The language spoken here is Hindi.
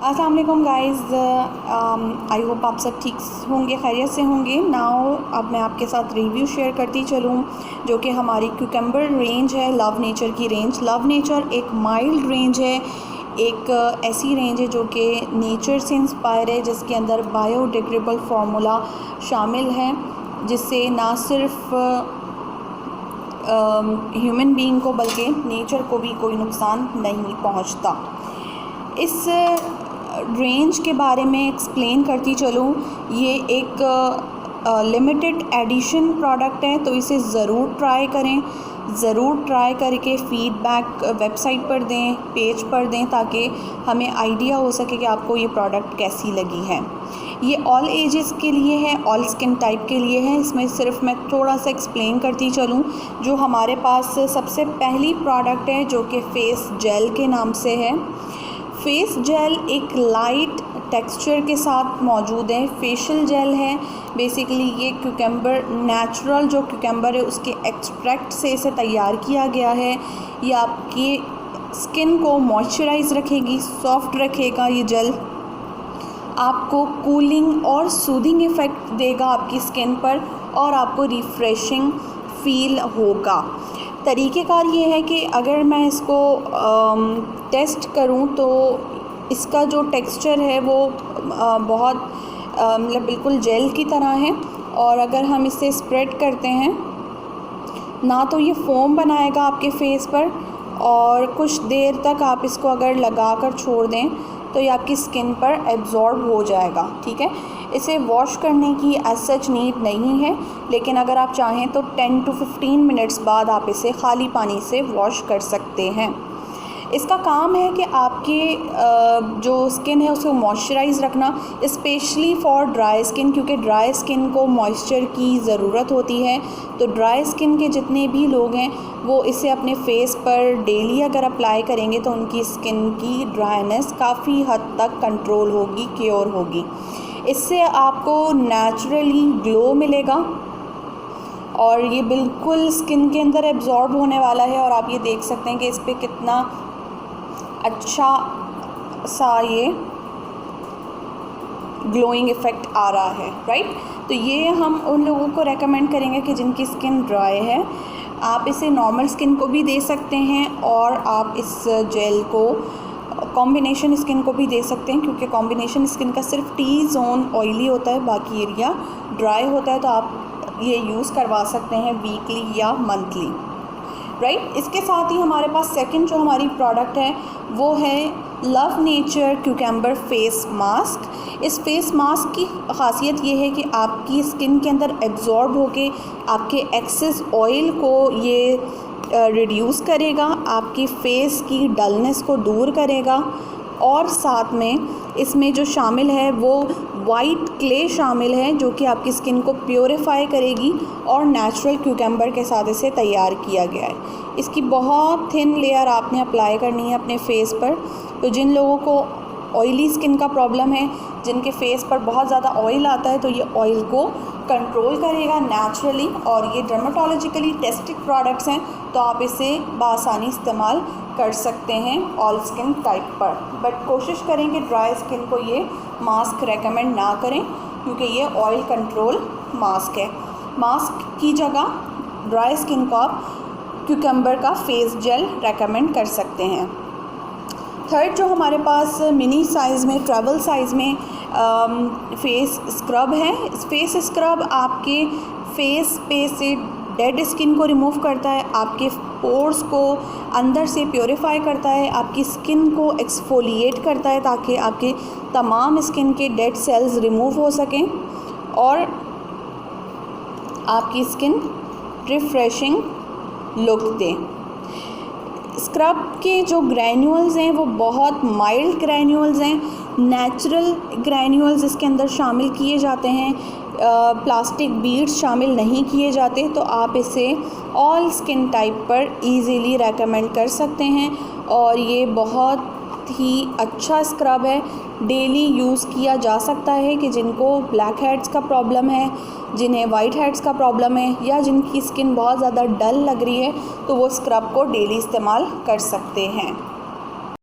अस्सलाम वालेकुम गाइज़, आई होप आप सब ठीक होंगे, खैरियत से होंगे। नाउ अब मैं आपके साथ रिव्यू शेयर करती चलूँ जो कि हमारी क्यूकम्बर रेंज है, लव नेचर की रेंज। लव नेचर एक माइल्ड रेंज है, एक ऐसी रेंज है जो कि नेचर से इंस्पायर है, जिसके अंदर बायोडिग्रेडेबल फार्मूला शामिल है, जिससे ना सिर्फ ह्यूमन बीइंग को बल्कि नेचर को भी कोई नुकसान नहीं पहुंचता। इस रेंज के बारे में एक्सप्लेन करती चलूँ। ये एक लिमिटेड एडिशन प्रोडक्ट है, तो इसे ज़रूर ट्राई करें। ज़रूर ट्राई करके फ़ीडबैक वेबसाइट पर दें, पेज पर दें, ताकि हमें आइडिया हो सके कि आपको ये प्रोडक्ट कैसी लगी है। ये ऑल एजेस के लिए है, ऑल स्किन टाइप के लिए है। इसमें सिर्फ मैं थोड़ा सा एक्सप्लेन करती चलूँ। जो हमारे पास सबसे पहली प्रोडक्ट है जो कि फेस जेल के नाम से है। फेस जेल एक लाइट टेक्सचर के साथ मौजूद है, फेशियल जेल है। बेसिकली ये क्यूकम्बर, नेचुरल जो क्यूकम्बर है उसके एक्सट्रैक्ट से इसे तैयार किया गया है। ये आपकी स्किन को मॉइस्चराइज रखेगी, सॉफ्ट रखेगा। ये जेल आपको कूलिंग और सूदिंग इफ़ेक्ट देगा आपकी स्किन पर, और आपको रिफ़्रेशिंग फ़ील होगा। तरीक़ेकार ये है कि अगर मैं इसको टेस्ट करूं तो इसका जो टेक्सचर है वो बहुत मतलब बिल्कुल जेल की तरह है, और अगर हम इसे स्प्रेड करते हैं ना तो ये फ़ोम बनाएगा आपके फेस पर, और कुछ देर तक आप इसको अगर लगा कर छोड़ दें तो ये आपकी स्किन पर एब्जॉर्ब हो जाएगा। ठीक है, इसे वॉश करने की एज सच नीड नहीं है, लेकिन अगर आप चाहें तो 10 to 15 मिनट्स बाद आप इसे खाली पानी से वॉश कर सकते हैं। इसका काम है कि आपके जो स्किन है उसको मॉइस्चराइज़ रखना, स्पेशली फॉर ड्राई स्किन, क्योंकि ड्राई स्किन को मॉइस्चर की ज़रूरत होती है। तो ड्राई स्किन के जितने भी लोग हैं वो इसे अपने फेस पर डेली अगर अप्लाई करेंगे तो उनकी स्किन की ड्राइनेस काफ़ी हद तक कंट्रोल होगी, क्योर होगी। इससे आपको नेचुरली ग्लो मिलेगा और ये बिल्कुल स्किन के अंदर एब्जॉर्ब होने वाला है। और आप ये देख सकते हैं कि इस पर कितना अच्छा सा ये ग्लोइंग इफ़ेक्ट आ रहा है, राइट। तो ये हम उन लोगों को रेकमेंड करेंगे कि जिनकी स्किन ड्राई है। आप इसे नॉर्मल स्किन को भी दे सकते हैं, और आप इस जेल को कॉम्बिनेशन स्किन को भी दे सकते हैं, क्योंकि कॉम्बिनेशन स्किन का सिर्फ टी जोन ऑयली होता है, बाकी एरिया ड्राई होता है। तो आप ये यूज़ करवा सकते हैं वीकली या मंथली, राइट। इसके साथ ही हमारे पास सेकंड जो हमारी प्रोडक्ट है वो है love nature cucumber face mask. इस फेस मास्क की ख़ासियत ये है कि आपकी स्किन के अंदर एब्जॉर्ब होके आपके एक्सेस ऑयल को ये रिड्यूस करेगा, आपकी फेस की डलनेस को दूर करेगा, और साथ में इसमें जो शामिल है वो वाइट क्ले शामिल है जो कि आपकी स्किन को प्योरीफाई करेगी, और नेचुरल क्यूकम्बर के साथ इसे तैयार किया गया है। इसकी बहुत थिन लेयर आपने अप्लाई करनी है अपने फेस पर। तो जिन लोगों को ऑयली स्किन का प्रॉब्लम है, जिनके फेस पर बहुत ज़्यादा ऑयल आता है, तो ये ऑयल को कंट्रोल करेगा नेचुरली, और ये डर्मेटोलॉजिकली टेस्टेड प्रोडक्ट्स हैं, तो आप इसे बआसानी इस्तेमाल कर सकते हैं ऑल स्किन टाइप पर। बट कोशिश करें कि ड्राई स्किन को ये मास्क रेकमेंड ना करें, क्योंकि ये ऑयल कंट्रोल मास्क है। मास्क की जगह ड्राई स्किन को आप क्यूकम्बर का फेस जेल रेकमेंड कर सकते हैं। थर्ड जो हमारे पास मिनी साइज़ में, ट्रैवल साइज़ में फेस स्क्रब है। फेस स्क्रब आपके फेस पे से डेड स्किन को रिमूव करता है, आपके पोर्स को अंदर से प्योरीफाई करता है, आपकी स्किन को एक्सफोलिएट करता है ताकि आपके तमाम स्किन के डेड सेल्स रिमूव हो सकें और आपकी स्किन रिफ्रेशिंग लुक दे। स्क्रब के जो ग्रैन्यूल्स हैं वो बहुत माइल्ड ग्रैन्यूल्स हैं, नेचुरल ग्रैन्यूल्स इसके अंदर शामिल किए जाते हैं, प्लास्टिक बीड्स शामिल नहीं किए जाते। तो आप इसे ऑल स्किन टाइप पर इजीली रेकमेंड कर सकते हैं, और ये बहुत ही अच्छा स्क्रब है, डेली यूज़ किया जा सकता है कि जिनको ब्लैक हेड्स का प्रॉब्लम है, जिन्हें वाइट हेड्स का प्रॉब्लम है, या जिनकी स्किन बहुत ज़्यादा डल लग रही है, तो वो स्क्रब को डेली इस्तेमाल कर सकते हैं।